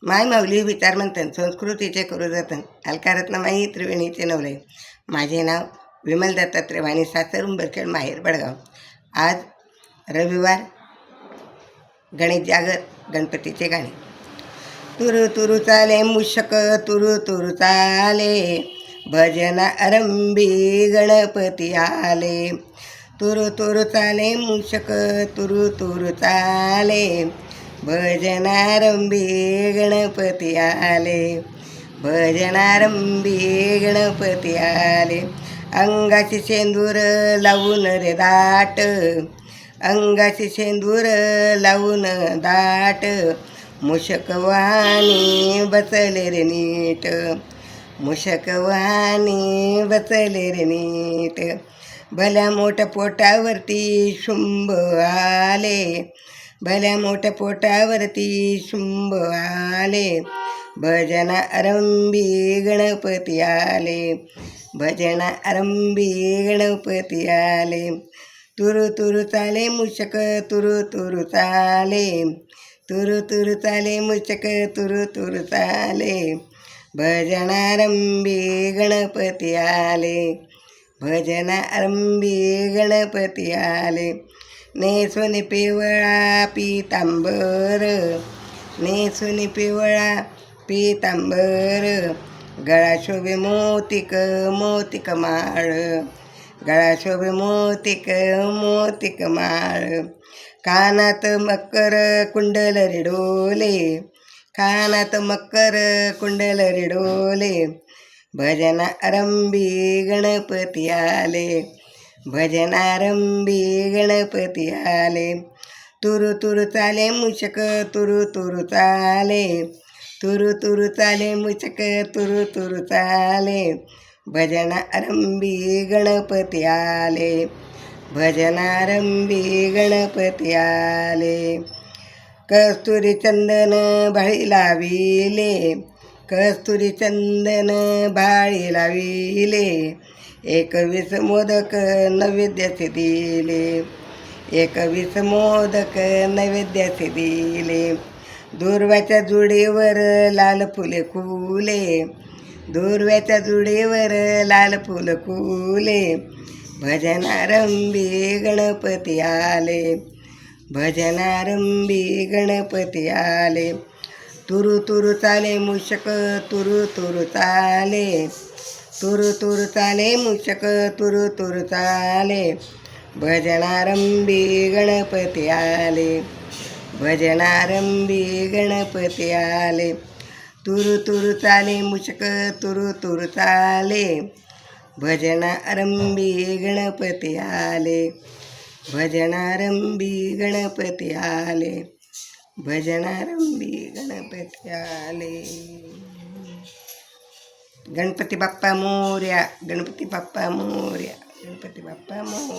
माय माऊली विचार म्हणतन संस्कृतीचे करू जतन अलकारत्न माई त्रिवेणीचे नवले. माझे नाव विमल दत्तात्रय वाणी, सासर उंबरखेड, माहेर बडगाव. आज रविवार, गणेश जागर, गणपतीचे गाणे. तुरु तुरु चाले मुशक, तुरु तुरु चाले भजन आरंभी गणपती आले. तुरु तुरु चाले मुशक, तुरु तुरु चाले भजनारंभी गणपती आले. भजनारंभी गणपती आले. अंगाची शेंदूर लावून रे दाट, अंगाची शेंदूर लावून दाट, मुशक वाणी बसले रे नीट, मुशक वाणी बसले रे नीट. भल्या मोठ्या पोटावरती शुंभ आले, भल्या मोठ्या पोटावरती शुंभ आले. भजन आरंभी गणपती आले, भजन आरंभी गणपती आले. तुरु तुरु चाले मुशक, तुरु तुरु चाले, तुरु तुरु चाले मुशक, तुरु तुरु चाले भजन आरंभी गणपती आले. भजन आरंभी गणपती आले. नेसुनी पिवळा पितांबर, नेसुनी पिवळा पितांबर, गळा शोभे मोतिक मोतिक माळ, गळा शोभे मोतिक मोतिक माळ. कानात मकर कुंडल रे डोले, कानात मकर कुंडल रे डोले. भजन आरंभी गणपती आले, भजन आरंभी गणपती आले. तुरु तुरु चाले मुशक, तुरु तुरु चाले, तुरु तुरु चाले मुशक, तुरु तुरु चाले भजन आरंभी गणपती आले. भजन आरंभी गणपती आले. कस्तुरी चंदन भाळी लाविले, कस्तुरी चंदन भाळी लाविले. 21 मोदक नैवेद्याचे दिले, 21 मोदक नैवेद्याचे दिले. दुर्व्याच्या जुडीवर लाल फुले खुले, दुर्व्याच्या जुडीवर लाल फुल खुले. भजन आरंभी गणपती आले, भजन आरंभी गणपती आले. तुरु तुरु चाले मुशक, तुरु तुरु चाले, तुरु तुरु चाले मुशक, तुरु तुरु चाले भजन आरंभी गणपती आले. भजन आरंभी गणपती आले. तुरु तुरु चाले मुशक, तुरु तुरु चाले भजन आरंभी गणपती आले. भजन आरंभी गणपती आले, भजन आरंभी गणपती आले. गणपती बाप्पा मोरया, गणपती बाप्पा मोरया, गणपती बाप्पा मोरया.